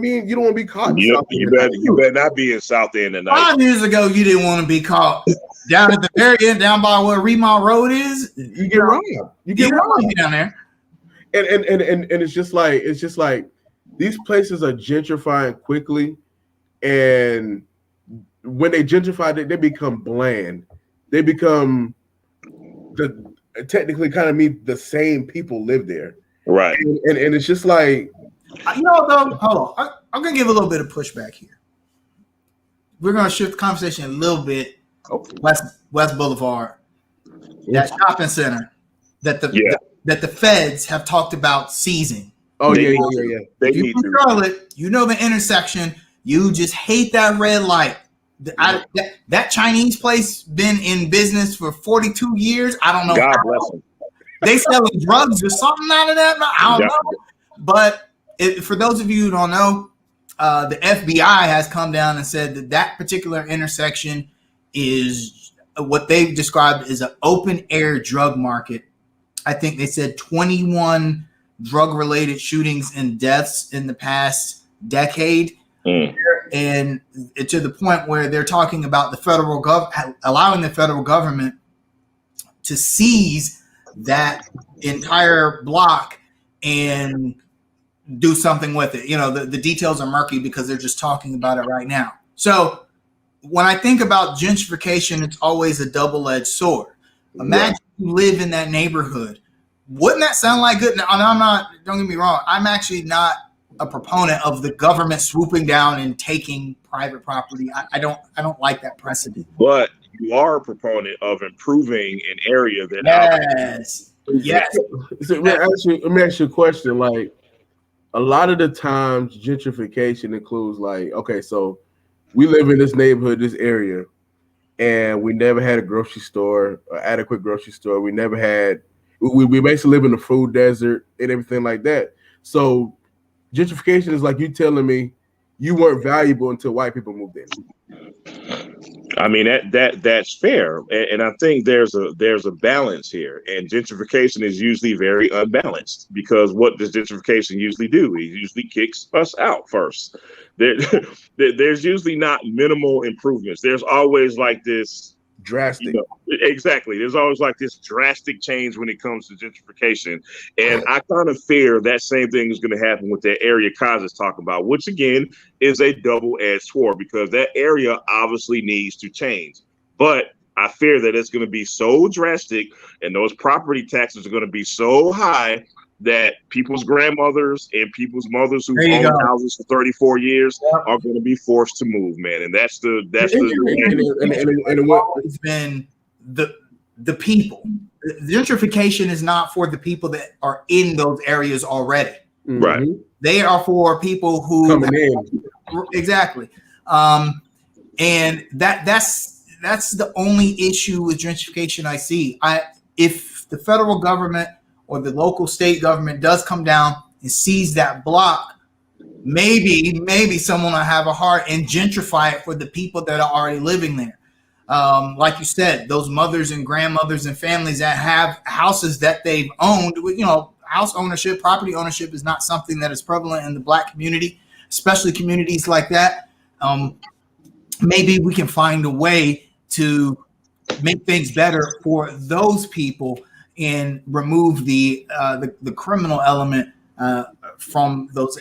be caught. You better not be in South End tonight. 5 years ago, you didn't want to be caught down at the very end, down by where Remont Road is. You get robbed. You get robbed down there. And it's just like these places are gentrifying quickly, and when they gentrify, they become bland. They become technically kind of mean the same people live there. Right. And it's just like, you know, though, hold on. I'm going to give a little bit of pushback here. We're going to shift the conversation a little bit. West Boulevard, that shopping center that the feds have talked about seizing. Oh, yeah. If you're in Charlotte, you know the intersection. You just hate that red light. That Chinese place been in business for 42 years. I don't know. God bless them. They selling drugs or something out of that. I don't know. But for those of you who don't know, the FBI has come down and said that particular intersection is what they've described as an open air drug market I think they said 21 drug-related shootings and deaths in the past decade. And to the point where they're talking about the federal allowing the federal government to seize that entire block and do something with it. The details are murky because they're just talking about it right now. So when I think about gentrification, it's always a double-edged sword. Imagine you live in that neighborhood. Wouldn't that sound like good? And I'm not, don't get me wrong, I'm actually not a proponent of the government swooping down and taking private property. I don't like that precedent. But you are a proponent of improving an area that Yes. So let me ask you a question. Like, a lot of the times gentrification includes like, okay, so we live in this neighborhood, this area, and we never had a grocery store, an adequate grocery store. We never had, we basically live in a food desert and everything like that. So gentrification is like you telling me you weren't valuable until white people moved in. I mean, that's fair. And I think there's a balance here. And gentrification is usually very unbalanced because what does gentrification usually do? It usually kicks us out first. There's usually not minimal improvements. There's always like this drastic. Exactly. There's always like this drastic change when it comes to gentrification. And I kind of fear that same thing is going to happen with that area Kaz is talking about, which again is a double-edged sword because that area obviously needs to change. But I fear that it's going to be so drastic and those property taxes are going to be so high that people's grandmothers and people's mothers who own houses for 34 years are going to be forced to move, man. And it's been the people. Gentrification is not for the people that are in those areas already. Right. They are for people who coming in. Exactly. And that's the only issue with gentrification I see. If the federal government or the local state government does come down and seize that block, maybe someone will have a heart and gentrify it for the people that are already living there. Like you said, those mothers and grandmothers and families that have houses that they've owned. House ownership, property ownership is not something that is prevalent in the Black community, especially communities like that. Maybe we can find a way to make things better for those people and remove the criminal element from those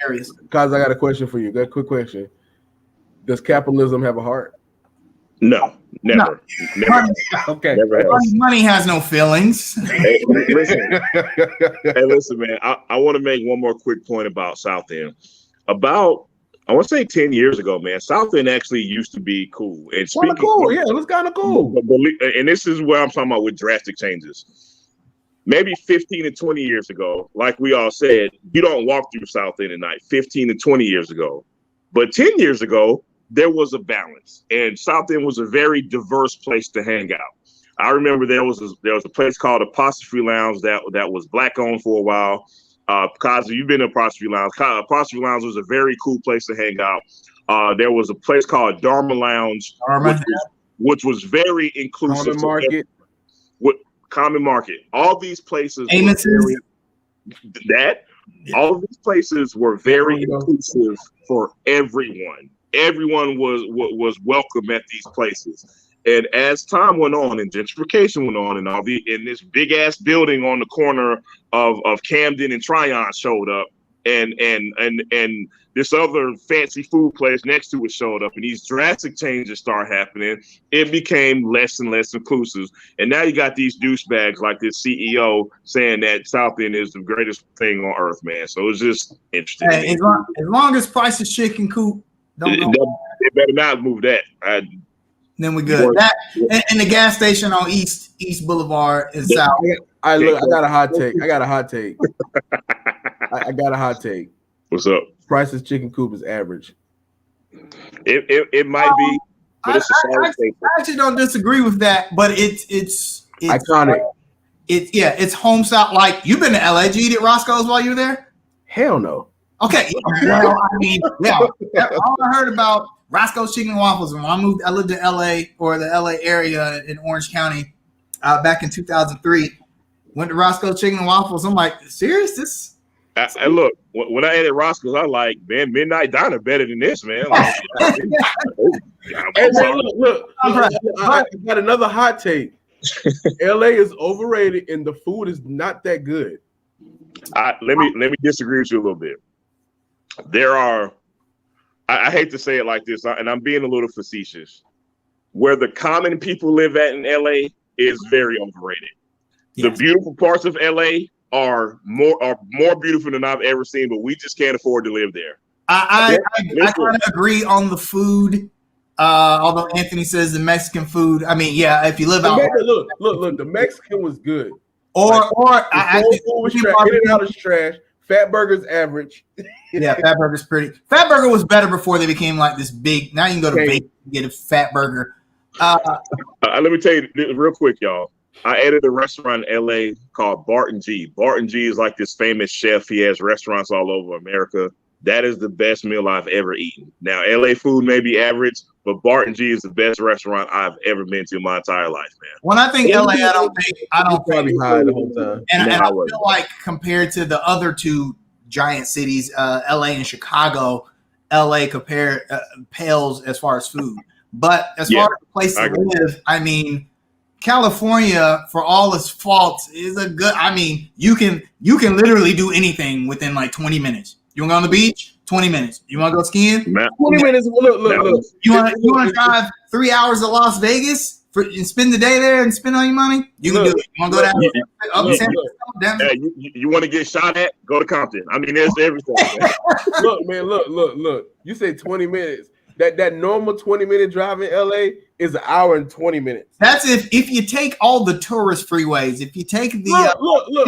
areas. Guys, I got a question for you. Got a quick question. Does capitalism have a heart? No, never. No. Never. Okay. Never has. Money has no feelings. Hey, listen, man. I want to make one more quick point about Southend. I want to say 10 years ago, man, Southend actually used to be cool. And kind of cool. Yeah, it was kind of cool. And this is where I'm talking about with drastic changes. Maybe 15 to 20 years ago, like we all said, you don't walk through Southend at night, 15 to 20 years ago. But 10 years ago, there was a balance. And Southend was a very diverse place to hang out. I remember there was a place called Apostrophe Lounge that was Black owned for a while. Kazi, you've been to Apostrophe Lounge. Apostrophe Lounge was a very cool place to hang out. There was a place called Dharma Lounge, which was very inclusive. Common Market. All these places all of these places were very inclusive for everyone. Everyone was welcome at these places. And as time went on and gentrification went on and in this big ass building on the corner of Camden and Tryon showed up and this other fancy food place next to it showed up and these drastic changes start happening, it became less and less inclusive. And now you got these douchebags like this CEO saying that Southend is the greatest thing on earth, man. So it's just interesting. Hey, as long as Price's Chicken Coop they better not move that. Then we're good. That and the gas station on East Boulevard is South. I got a hot take. I got a hot take. What's up? Price's Chicken Coop is average. It might be, but it's a solid thing. I actually don't disagree with that, but it's iconic. It's home South. Like, you've been to LA. Did you eat at Roscoe's while you were there? Hell no. Okay. Well, I mean, all I heard about Roscoe's Chicken and Waffles. When I lived in LA or the LA area in Orange County back in 2003. Went to Roscoe's Chicken and Waffles. I'm like, serious? This? And look, when I ate at Roscoe's, I like, man, Midnight Diner better than this, man. Like, Hey, man, look, I got another hot take. LA is overrated and the food is not that good. Let me disagree with you a little bit. There are, I hate to say it like this, and I'm being a little facetious. Where the common people live at in LA is very overrated. Yes. The beautiful parts of LA are more beautiful than I've ever seen, but we just can't afford to live there. I kind of agree on the food. Although Anthony says the Mexican food, I mean, yeah, if you live out, look, the Mexican was good. In-N-Out is trash. Fat Burger's average. Yeah, Fat Burger's pretty. Fat Burger was better before they became like this big. Now you can go to Bacon and get a Fat Burger. Let me tell you real quick, y'all. I ate at a restaurant in LA called Barton G. Barton G is like this famous chef. He has restaurants all over America. That is the best meal I've ever eaten. Now, LA food may be average, but Barton G is the best restaurant I've ever been to in my entire life, man. When I think LA, I don't think probably high the whole time. And I feel like compared to the other two giant cities, LA and Chicago, LA pales as far as food. But as far as a place to live, I mean, California, for all its faults, is a good. I mean, you can literally do anything within like 20 minutes. You want to go on the beach? 20 minutes. You want to go skiing? 20 minutes. Look. You want to drive 3 hours to Las Vegas and spend the day there and spend all your money? You can do it. You want to go down? You want to get shot at? Go to Compton. I mean, there's everything. Look, man. Look. You say 20 minutes. That normal 20-minute drive in LA is an hour and 20 minutes. That's if you take all the tourist freeways. If you take the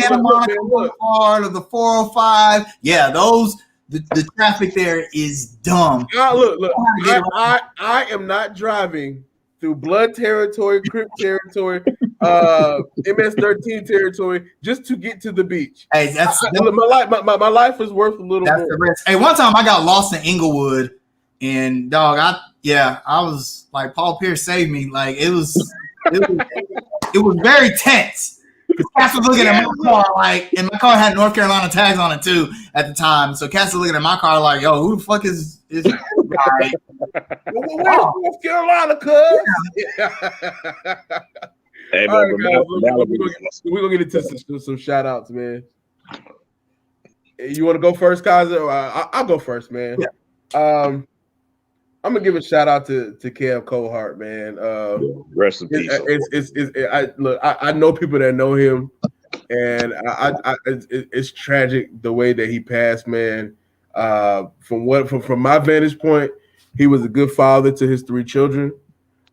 Santa Monica Boulevard or the 405, the traffic there is dumb. Look. I am not driving through Blood territory, Crip territory, MS-13 territory just to get to the beach. Hey, my life is worth a little more. The risk. Hey, one time I got lost in Inglewood. And dog, I was like, Paul Pierce saved me. Like it was very tense. Because Cass was looking at my car and my car had North Carolina tags on it too at the time. So Cass was looking at my car like, yo, who the fuck is this guy? North Carolina, cuz. Hey, man, we're gonna get into some shout outs, man. You want to go first, Kaiser? I'll go first, man. Yeah. I'm gonna give a shout out to Cam Cohart, man. Rest in peace. I know people that know him, and it's tragic the way that he passed, man. From my vantage point, he was a good father to his 3 children.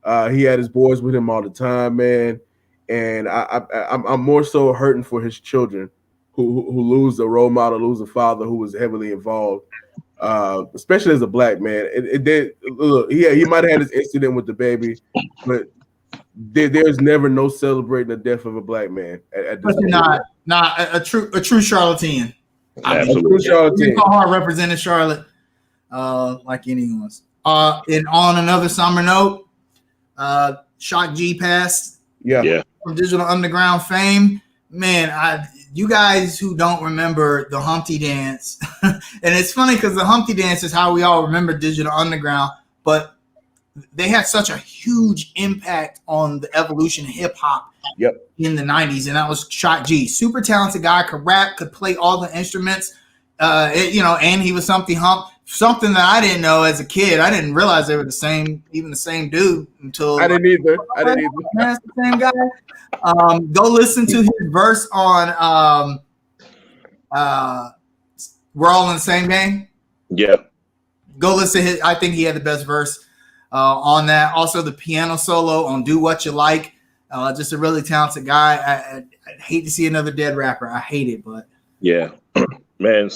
He had his boys with him all the time, man. And I'm more so hurting for his children who lose a role model, lose a father who was heavily involved. Especially as a black man, he might have had his incident with the baby, but there's never no celebrating the death of a black man. At this not a true charlatan. Absolutely. A true charlatan. Hard represented Charlotte, like anyone. And on another somber note, Shock G passed. Yeah. From Digital Underground fame, man. You guys who don't remember the Humpty Dance, and it's funny because the Humpty Dance is how we all remember Digital Underground, but they had such a huge impact on the evolution of hip hop in the 90s, and that was Shock G. Super talented guy, could rap, could play all the instruments, and he was something that I didn't know as a kid. I didn't realize they were the same dude until I didn't either. That's the same guy. Go listen to his verse on We're All in the Same Game. Yeah. Go listen to his. I think he had the best verse on that. Also, the piano solo on Do What You Like. Just a really talented guy. I'd hate to see another dead rapper. I hate it, but yeah. Man,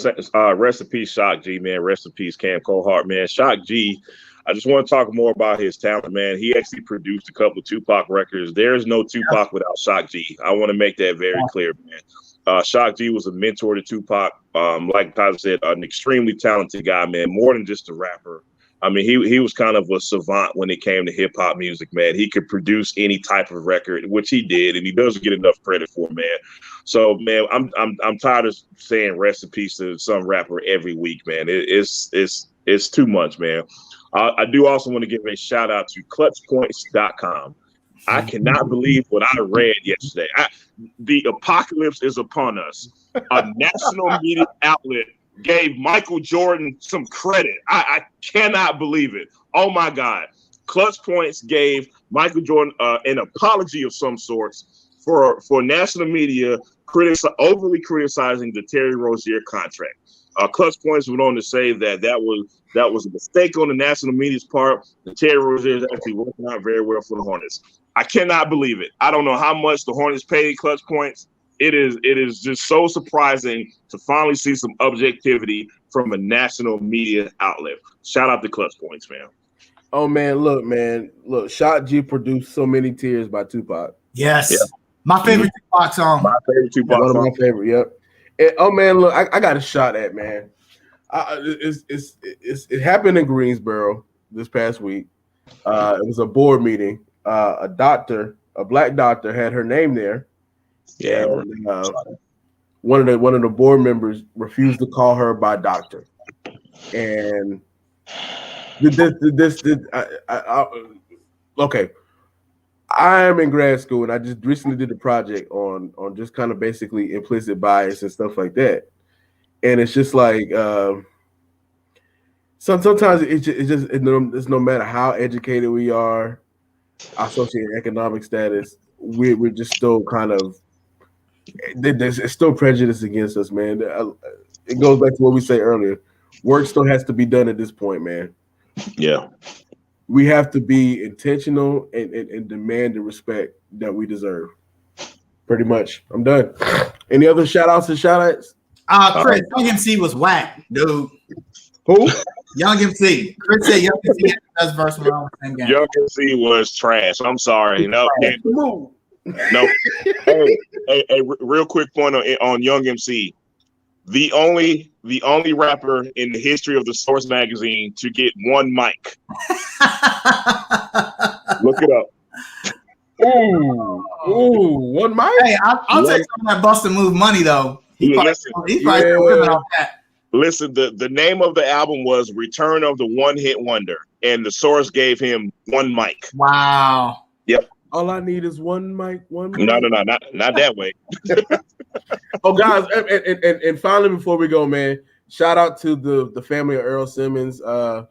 rest in peace, Shock G, man. Rest in peace, Cam Cohart, man. Shock G, I just want to talk more about his talent, man. He actually produced a couple of Tupac records. There's no Tupac without Shock G. I want to make that very clear, man. Shock G was a mentor to Tupac. Like Tyler said, an extremely talented guy, man. More than just a rapper. I mean, he was kind of a savant when it came to hip hop music, man. He could produce any type of record, which he did, and he doesn't get enough credit for, man. So, man, I'm tired of saying rest in peace to some rapper every week, man. It's too much, man. I do also want to give a shout out to ClutchPoints.com. I cannot believe what I read yesterday. The apocalypse is upon us. A national media outlet gave Michael Jordan some credit. I cannot believe it. Oh my God. Clutch Points gave Michael Jordan an apology of some sorts for national media overly criticizing the Terry Rozier contract. Clutch Points went on to say that was a mistake on the national media's part. The Terry Rozier is actually working out very well for the Hornets. I cannot believe it. I don't know how much the Hornets paid Clutch Points. It is just so surprising to finally see some objectivity from a national media outlet. Shout out to Clutch Points, man. Oh man, look, Shot G produced So Many Tears by Tupac. Yes. Yeah. My favorite Tupac song. My favorite Tupac song. One of my favorite, yep. And, oh man, look, I got a shot at, man. It happened in Greensboro this past week. It was a board meeting. A black doctor had her name there. Yeah. And, one of the board members refused to call her by doctor. And okay. I am in grad school and I just recently did a project on just kind of basically implicit bias and stuff like that. And it's just like sometimes it's no matter how educated we are, our socioeconomic status, we're just still kind of there's still prejudice against us, man. It goes back to what we said earlier. Work still has to be done at this point, man. Yeah. We have to be intentional and demand the respect that we deserve. Pretty much. I'm done. Any other shout-outs and shout-outs? Chris, Young MC was whack, dude. Who? Young MC. Chris said Young MC had the best verse around the same game. Young MC was trash. I'm sorry. No. Hey, real quick point on Young MC. The only rapper in the history of the Source magazine to get one mic. Look it up. Ooh, one mic. Hey, I'll take some of that bust and move money though. He's probably off that. Listen, the name of the album was Return of the One Hit Wonder, and the Source gave him one mic. Wow. Yep. All I need is one mic. No, not that way. Oh, guys, and finally, before we go, man, shout out to the family of Earl Simmons. The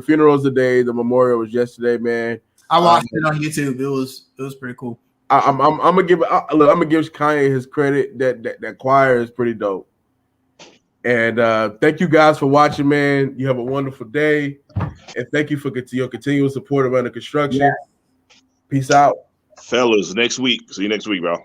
funeral's today. The memorial was yesterday, man. I watched it on YouTube. It was pretty cool. I'm gonna give Kanye his credit. That choir is pretty dope. And thank you guys for watching, man. You have a wonderful day, and thank you for your continual support of Under Construction. Yeah. Peace out, fellas. Next week. See you next week, bro.